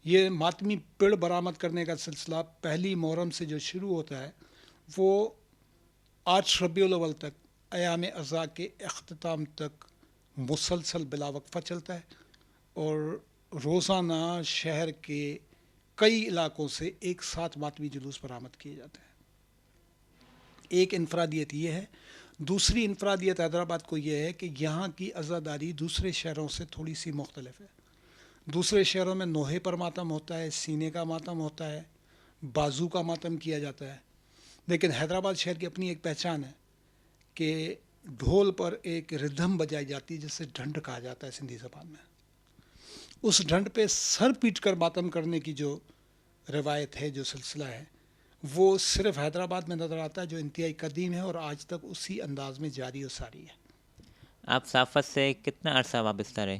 یہ ماتمی پڑ برآمد کرنے کا سلسلہ پہلی محرم سے جو شروع ہوتا ہے وہ 8 ربیع الاول تک، ایام اضحیٰ کے اختتام تک مسلسل بلا وقفہ چلتا ہے، اور روزانہ شہر کے کئی علاقوں سے ایک ساتھ ماتمی جلوس برآمد کیے جاتے ہیں۔ ایک انفرادیت یہ ہے۔ دوسری انفرادیت حیدرآباد کو یہ ہے کہ یہاں کی عزاداری دوسرے شہروں سے تھوڑی سی مختلف ہے۔ دوسرے شہروں میں نوحے پر ماتم ہوتا ہے، سینے کا ماتم ہوتا ہے، بازو کا ماتم کیا جاتا ہے، لیکن حیدرآباد شہر کی اپنی ایک پہچان ہے کہ ڈھول پر ایک ردھم بجائی جاتی ہے جسے ڈھنڈ کہا جاتا ہے سندھی زبان میں۔ اس ڈھنڈ پہ سر پیٹ کر ماتم کرنے کی جو روایت ہے، جو سلسلہ ہے، وہ صرف حیدرآباد میں نظر آتا ہے، جو انتہائی قدیم ہے اور آج تک اسی انداز میں جاری و ساری ہے۔ آپ صحافت سے کتنا عرصہ وابستہ رہے؟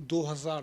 2000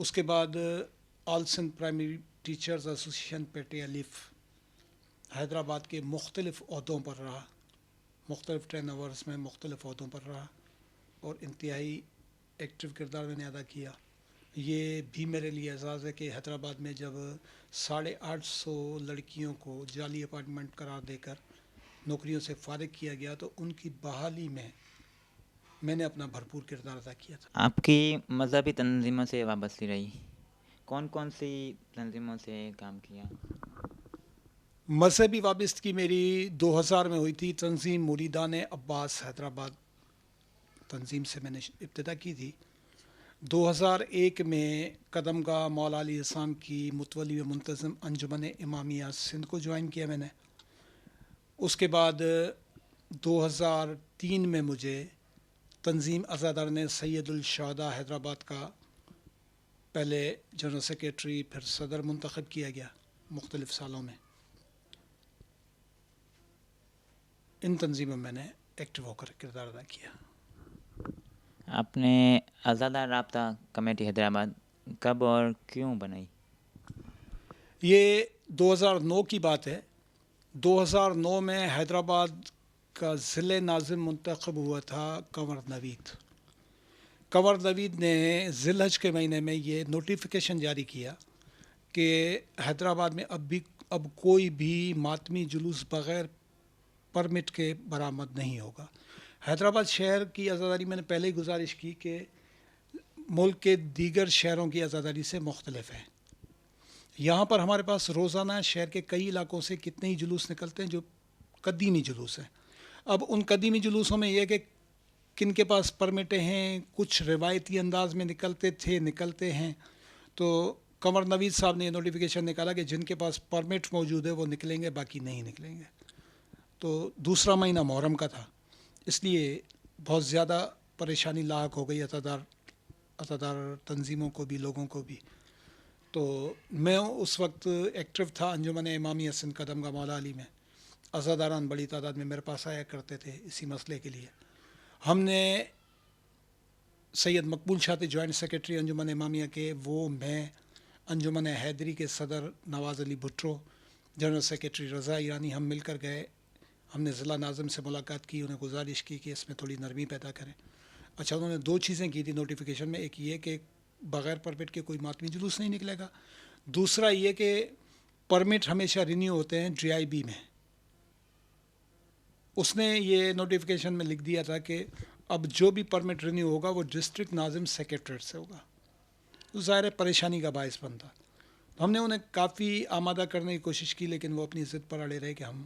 اس کے بعد آل سندھ پرائمری ٹیچرز ایسوسیشن پیٹے الف حیدرآباد کے مختلف عہدوں پر رہا، مختلف 10 آورس میں مختلف عہدوں پر رہا اور انتہائی ایکٹیو کردار میں نے ادا کیا۔ یہ بھی میرے لیے اعزاز ہے کہ حیدرآباد میں جب 850 لڑکیوں کو جعلی اپارٹمنٹ قرار دے کر نوکریوں سے فارغ کیا گیا تو ان کی بحالی میں نے اپنا بھرپور کردار ادا کیا تھا۔ آپ کی مذہبی تنظیموں سے وابستی رہی، کون کون سی تنظیموں سے کام کیا؟ مذہبی وابستگی میری 2000 میں ہوئی تھی، تنظیم مریدان عباس حیدرآباد تنظیم سے میں نے ابتدا کی تھی۔ 2001 میں قدم گاہ مولا علی حسان کی متولی و منتظم انجمن امامیہ سندھ کو جوائن کیا میں نے۔ اس کے بعد 2003 میں مجھے تنظیم عزادار نے سید الشہداء حیدرآباد کا پہلے جنرل سیکریٹری پھر صدر منتخب کیا گیا مختلف سالوں میں۔ ان تنظیموں میں نے ایکٹیو ہو کر کردار ادا کیا۔ آپ نے آزادہ رابطہ کمیٹی حیدرآباد کب اور کیوں بنائی؟ یہ 2009 کی بات ہے۔ 2009 میں حیدرآباد کا ضلع ناظم منتخب ہوا تھا کنور نوید۔ کنور نوید نے ذی الحج کے مہینے میں یہ نوٹیفیکیشن جاری کیا کہ حیدرآباد میں اب کوئی بھی ماتمی جلوس بغیر پرمٹ کے برآمد نہیں ہوگا۔ حیدرآباد شہر کی عزاداری میں نے پہلے ہی گزارش کی کہ ملک کے دیگر شہروں کی عزاداری سے مختلف ہے۔ یہاں پر ہمارے پاس روزانہ شہر کے کئی علاقوں سے کتنے ہی جلوس نکلتے ہیں جو قدیمی جلوس ہیں۔ اب ان قدیمی جلوسوں میں یہ کہ کن کے پاس پرمٹیں ہیں، کچھ روایتی انداز میں نکلتے ہیں، تو کنور نوید صاحب نے یہ نوٹیفیکیشن نکالا کہ جن کے پاس پرمٹ موجود ہے وہ نکلیں گے، باقی نہیں نکلیں گے۔ تو دوسرا مہینہ محرم کا تھا، اس لیے بہت زیادہ پریشانی لاحق ہو گئی عزادار تنظیموں کو بھی، لوگوں کو بھی۔ تو میں اس وقت ایکٹیو تھا انجمن امامیہ سندھ قدم گاہ مولا علی میں۔ عزاداران بڑی تعداد میں میرے پاس آیا کرتے تھے اسی مسئلے کے لیے۔ ہم نے سید مقبول شاہ تھے جوائنٹ سیکریٹری انجمن امامیہ کے، وہ میں، انجمن حیدری کے صدر نواز علی بھٹو، جنرل سیکریٹری رضا ایرانی، ہم مل کر گئے۔ ہم نے ضلع ناظم سے ملاقات کی، انہیں گزارش کی کہ اس میں تھوڑی نرمی پیدا کریں۔ اچھا، انہوں نے 2 چیزیں کی تھی نوٹیفیکیشن میں، ایک یہ کہ بغیر پرمٹ کے کوئی ماتمی جلوس نہیں نکلے گا، دوسرا یہ کہ پرمٹ ہمیشہ رینیو ہوتے ہیں DIB میں۔ اس نے یہ نوٹیفیکیشن میں لکھ دیا تھا کہ اب جو بھی پرمٹ رینیو ہوگا وہ ڈسٹرکٹ ناظم سیکریٹریٹ سے ہوگا، تو ظاہر پریشانی کا باعث بنتا۔ ہم نے انہیں کافی آمادہ کرنے کی کوشش کی، لیکن وہ اپنی ضد پر اڑے رہے کہ ہم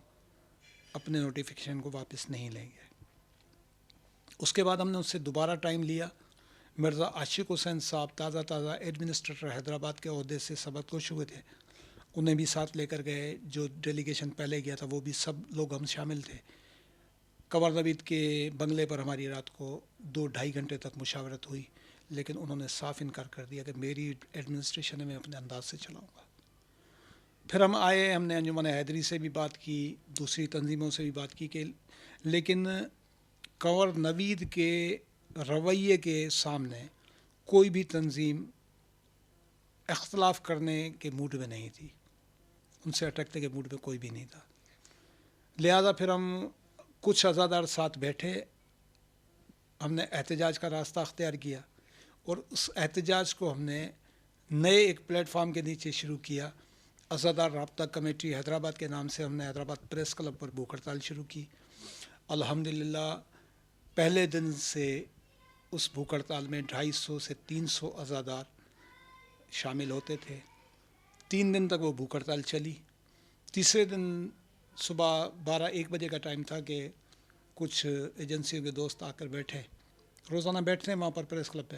اپنے نوٹیفیکیشن کو واپس نہیں لیں گے۔ اس کے بعد ہم نے اس سے دوبارہ ٹائم لیا۔ مرزا عاشق حسین صاحب تازہ ایڈمنسٹریٹر حیدرآباد کے عہدے سے سبکدوش ہوئے تھے، انہیں بھی ساتھ لے کر گئے۔ جو ڈیلیگیشن پہلے گیا تھا وہ بھی سب لوگ ہم شامل تھے۔ کنور نوید کے بنگلے پر ہماری رات کو 2-2.5 گھنٹے تک مشاورت ہوئی، لیکن انہوں نے صاف انکار کر دیا کہ میری ایڈمنسٹریشن ہے، میں اپنے انداز سے چلاؤں گا۔ پھر ہم آئے، ہم نے انجمن حیدری سے بھی بات کی، دوسری تنظیموں سے بھی بات کی کہ لیکن کنور نوید کے رویے کے سامنے کوئی بھی تنظیم اختلاف کرنے کے موڈ میں نہیں تھی، ان سے اٹکنے کے موڈ میں کوئی بھی نہیں تھا۔ لہذا پھر ہم کچھ عزادار ساتھ بیٹھے، ہم نے احتجاج کا راستہ اختیار کیا اور اس احتجاج کو ہم نے نئے ایک پلیٹ فارم کے نیچے شروع کیا۔ عزادار رابطہ کمیٹی حیدرآباد کے نام سے ہم نے حیدرآباد پریس کلب پر بھوک ہڑتال شروع کی۔ الحمدللہ پہلے دن سے اس بھوک ہڑتال میں 250 سے 300 عزادار شامل ہوتے تھے۔ 3 دن تک وہ بھوک ہڑتال چلی۔ تیسرے دن صبح 12-1 بجے کا ٹائم تھا کہ کچھ ایجنسیوں کے دوست آ کر بیٹھے، روزانہ بیٹھتے ہیں وہاں پر پریس کلب پہ،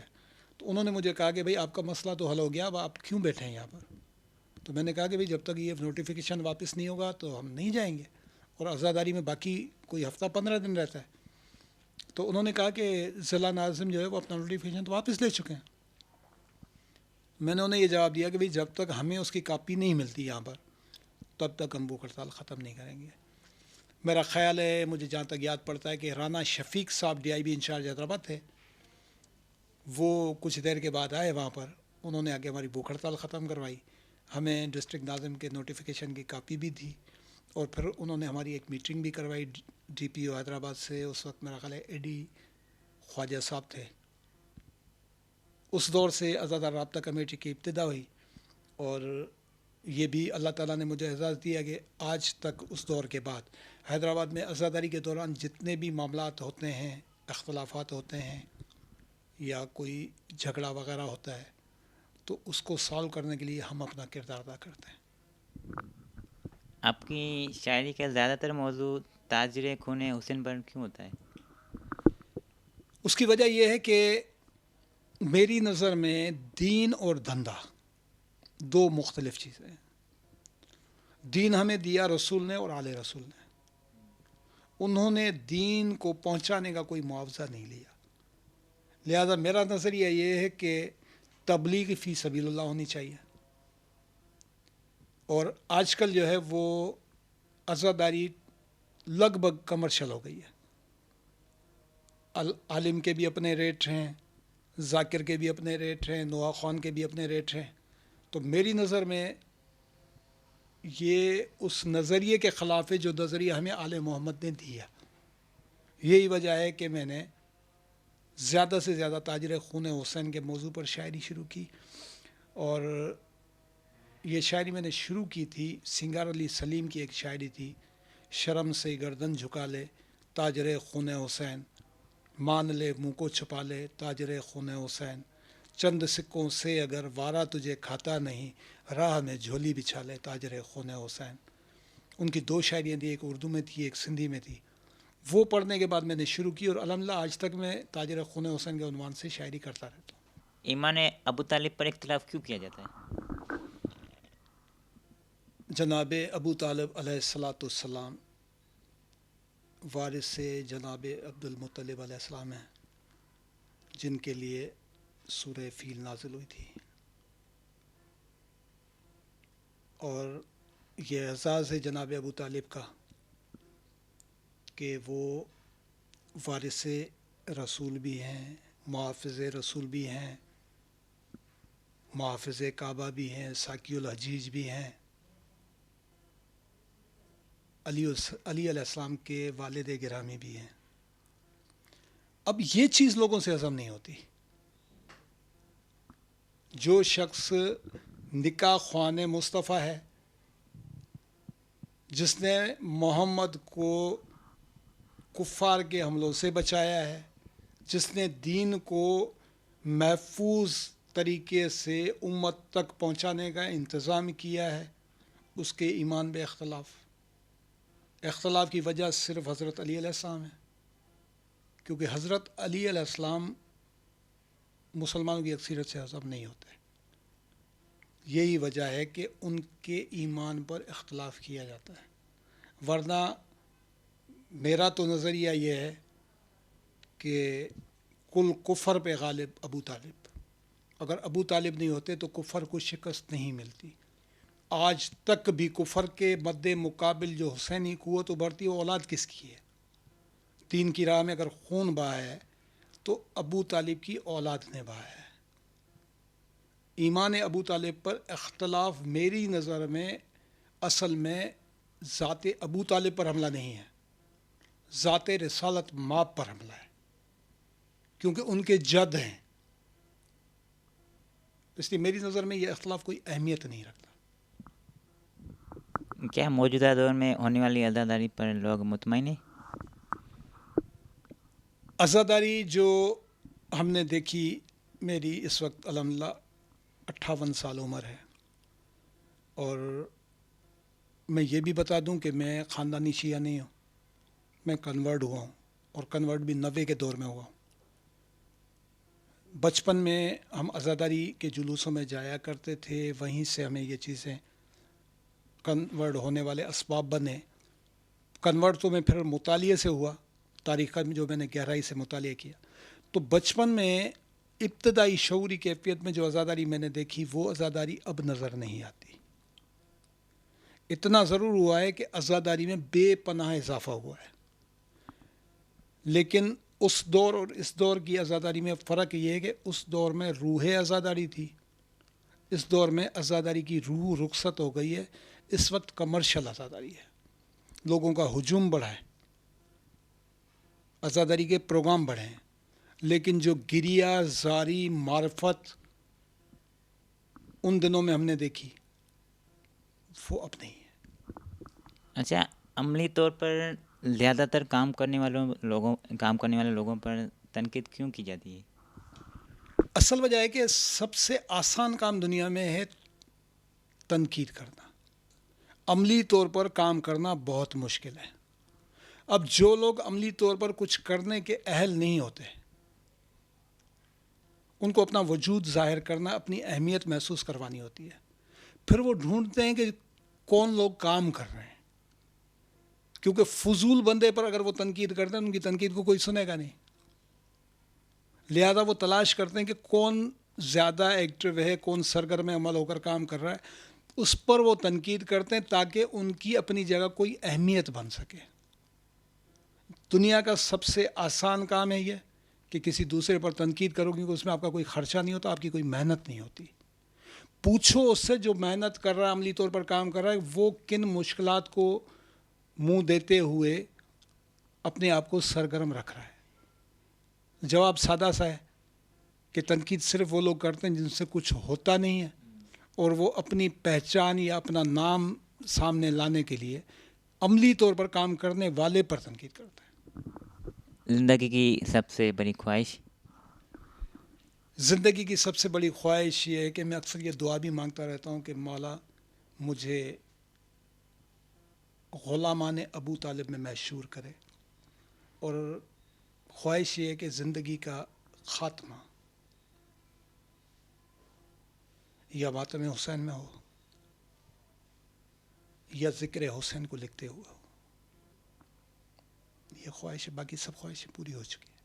تو انہوں نے مجھے کہا کہ بھائی آپ کا مسئلہ تو حل ہو گیا، اب آپ کیوں بیٹھے ہیں یہاں پر؟ تو میں نے کہا کہ بھائی جب تک یہ نوٹیفیکیشن واپس نہیں ہوگا تو ہم نہیں جائیں گے، اور عزاداری میں باقی کوئی ہفتہ 15 دن رہتا ہے۔ تو انہوں نے کہا کہ ضلع ناظم جو ہے وہ اپنا نوٹیفیکیشن تو واپس لے چکے ہیں۔ میں نے انہیں یہ جواب دیا کہ بھائی جب تک ہمیں اس کی کاپی نہیں ملتی یہاں پر تب تک ہم بھوک ہڑتال ختم نہیں کریں گے۔ میرا خیال ہے، مجھے جہاں تک یاد پڑتا ہے کہ رانا شفیق صاحب DIB انچارج حیدرآباد تھے، وہ کچھ دیر کے بعد آئے وہاں پر انہوں نے آگے ہماری بھوک ہڑتال ختم کروائی، ہمیں ڈسٹرکٹ ناظم کے نوٹیفیکیشن کی کاپی بھی دی، اور پھر انہوں نے ہماری ایک میٹنگ بھی کروائی ڈی پی او حیدرآباد سے، اس وقت میرا خیال ہے اے ڈی خواجہ صاحب تھے۔ اس دور سے آزادار رابطہ کمیٹی کی ابتدا ہوئی، اور یہ بھی اللہ تعالیٰ نے مجھے اعزاز دیا کہ آج تک اس دور کے بعد حیدرآباد میں عزاداری کے دوران جتنے بھی معاملات ہوتے ہیں، اختلافات ہوتے ہیں یا کوئی جھگڑا وغیرہ ہوتا ہے، تو اس کو سالو کرنے کے لیے ہم اپنا کردار ادا کرتے ہیں۔ آپ کی شاعری کا زیادہ تر موضوع تاجر خون حسین پر کیوں ہوتا ہے؟ اس کی وجہ یہ ہے کہ میری نظر میں دین اور دھندا دو مختلف چیزیں ہیں۔ دین ہمیں دیا رسول نے اور آل رسول نے، انہوں نے دین کو پہنچانے کا کوئی معاوضہ نہیں لیا، لہذا میرا نظریہ یہ ہے کہ تبلیغ فی سبیل اللہ ہونی چاہیے۔ اور آج کل جو ہے وہ عزاداری لگ بھگ کمرشل ہو گئی ہے، عالم کے بھی اپنے ریٹ ہیں، ذاکر کے بھی اپنے ریٹ ہیں، نوا خوان کے بھی اپنے ریٹ ہیں، تو میری نظر میں یہ اس نظریے کے خلاف ہے جو نظریہ ہمیں آل محمد نے دیا۔ یہی وجہ ہے کہ میں نے زیادہ سے زیادہ تاجر خون حسین کے موضوع پر شاعری شروع کی، اور یہ شاعری میں نے شروع کی تھی، سنگار علی سلیم کی ایک شاعری تھی، شرم سے گردن جھکا لے تاجر خون حسین، مان لے منہ کو چھپا لے تاجر خون حسین، چند سکوں سے اگر وارہ تجھے کھاتا نہیں، راہ میں جھولی بچھا لے تاجر خون حسین۔ ان کی دو شاعریاں تھیں، ایک اردو میں تھی ایک سندھی میں تھی۔ وہ پڑھنے کے بعد میں نے شروع کی، اور الحمدللہ آج تک میں تاجر خون حسین کے عنوان سے شاعری کرتا رہتا ہوں۔ ایمان ابو طالب پر اختلاف کیوں کیا جاتا ہے؟ جناب ابو طالب علیہ السلام وارث سے جناب عبد المطلب علیہ السلام ہیں، جن کے لیے سورہ فیل نازل ہوئی تھی، اور یہ اعزاز ہے جناب ابو طالب کا کہ وہ وارث رسول بھی ہیں، محافظ رسول بھی ہیں، محافظ کعبہ بھی ہیں، ساقی الحجیج بھی ہیں، علی علیہ السلام کے والد گرامی بھی ہیں۔ اب یہ چیز لوگوں سے ہضم نہیں ہوتی۔ جو شخص نکاح خوان مصطفیٰ ہے، جس نے محمد کو کفار کے حملوں سے بچایا ہے، جس نے دین کو محفوظ طریقے سے امت تک پہنچانے کا انتظام کیا ہے، اس کے ایمان بے اختلاف کی وجہ صرف حضرت علی علیہ السلام ہے، کیونکہ حضرت علی علیہ السلام مسلمانوں کی اکثریت سے ہضم نہیں ہوتے۔ یہی وجہ ہے کہ ان کے ایمان پر اختلاف کیا جاتا ہے، ورنہ میرا تو نظریہ یہ ہے کہ کل کفر پہ غالب ابو طالب، اگر ابو طالب نہیں ہوتے تو کفر کو شکست نہیں ملتی۔ آج تک بھی کفر کے مد مقابل جو حسینی قوت ابھرتی ہے، وہ اولاد کس کی ہے؟ دین کی راہ میں اگر خون بہا ہے تو ابو طالب کی اولاد نے بہا ہے۔ ایمان ابو طالب پر اختلاف میری نظر میں اصل میں ذات ابو طالب پر حملہ نہیں ہے، ذات رسالت ماپ پر حملہ ہے، کیونکہ ان کے جد ہیں، اس لیے میری نظر میں یہ اختلاف کوئی اہمیت نہیں رکھتا۔ کیا موجودہ دور میں ہونے والی عزاداری پر لوگ مطمئن ہیں؟ عزاداری جو ہم نے دیکھی، میری اس وقت الحمدللہ 58 سال عمر ہے، اور میں یہ بھی بتا دوں کہ میں خاندانی شیعہ نہیں ہوں، میں کنورٹ ہوا ہوں، اور کنورٹ بھی 90 کے دور میں ہوا ہوں۔ بچپن میں ہم عزاداری کے جلوسوں میں جایا کرتے تھے، وہیں سے ہمیں یہ چیزیں کنورٹ ہونے والے اسباب بنے۔ کنورٹ تو میں پھر مطالعے سے ہوا، تاریخ کا جو میں نے گہرائی سے مطالعہ کیا، تو بچپن میں ابتدائی شعوری کیفیت میں جو عزاداری میں نے دیکھی، وہ عزاداری اب نظر نہیں آتی۔ اتنا ضرور ہوا ہے کہ عزاداری میں بے پناہ اضافہ ہوا ہے، لیکن اس دور اور اس دور کی عزاداری میں فرق یہ ہے کہ اس دور میں روح عزاداری تھی، اس دور میں عزاداری کی روح رخصت ہو گئی ہے. اس وقت کمرشل عزاداری ہے. لوگوں کا ہجوم بڑھا ہے, عزاداری کے پروگرام بڑھے ہیں, لیکن جو گریہ زاری معرفت ان دنوں میں ہم نے دیکھی وہ اب نہیں ہے. اچھا, عملی طور پر زیادہ تر کام کرنے والے لوگوں پر تنقید کیوں کی جاتی ہے؟ اصل وجہ ہے کہ سب سے آسان کام دنیا میں ہے تنقید کرنا. عملی طور پر کام کرنا بہت مشکل ہے. اب جو لوگ عملی طور پر کچھ کرنے کے اہل نہیں ہوتے, ان کو اپنا وجود ظاہر کرنا, اپنی اہمیت محسوس کروانی ہوتی ہے. پھر وہ ڈھونڈتے ہیں کہ کون لوگ کام کر رہے ہیں, کیونکہ فضول بندے پر اگر وہ تنقید کرتے ہیں ان کی تنقید کو کوئی سنے گا نہیں. لہذا وہ تلاش کرتے ہیں کہ کون زیادہ ایکٹیو ہے, کون سرگرم عمل ہو کر کام کر رہا ہے, اس پر وہ تنقید کرتے ہیں تاکہ ان کی اپنی جگہ کوئی اہمیت بن سکے. دنیا کا سب سے آسان کام ہے یہ کہ کسی دوسرے پر تنقید کرو, کیونکہ اس میں آپ کا کوئی خرچہ نہیں ہوتا, آپ کی کوئی محنت نہیں ہوتی. پوچھو اس سے جو محنت کر رہا ہے, عملی طور پر کام کر رہا ہے, وہ کن مشکلات کو منہ دیتے ہوئے اپنے آپ کو سرگرم رکھ رہا ہے. جواب سادہ سا ہے کہ تنقید صرف وہ لوگ کرتے ہیں جن سے کچھ ہوتا نہیں ہے, اور وہ اپنی پہچان یا اپنا نام سامنے لانے کے لیے عملی طور پر کام کرنے والے پر تنقید کرتے ہیں. زندگی کی سب سے بڑی خواہش؟ زندگی کی سب سے بڑی خواہش یہ ہے کہ میں اکثر یہ دعا بھی مانگتا رہتا ہوں کہ مولا مجھے غلامان ابو طالب میں مشہور کرے, اور خواہش یہ ہے کہ زندگی کا خاتمہ یا ماتم حسین میں ہو یا ذکر حسین کو لکھتے ہوئے ہو. یہ خواہش ہے, باقی سب خواہشیں پوری ہو چکی ہیں.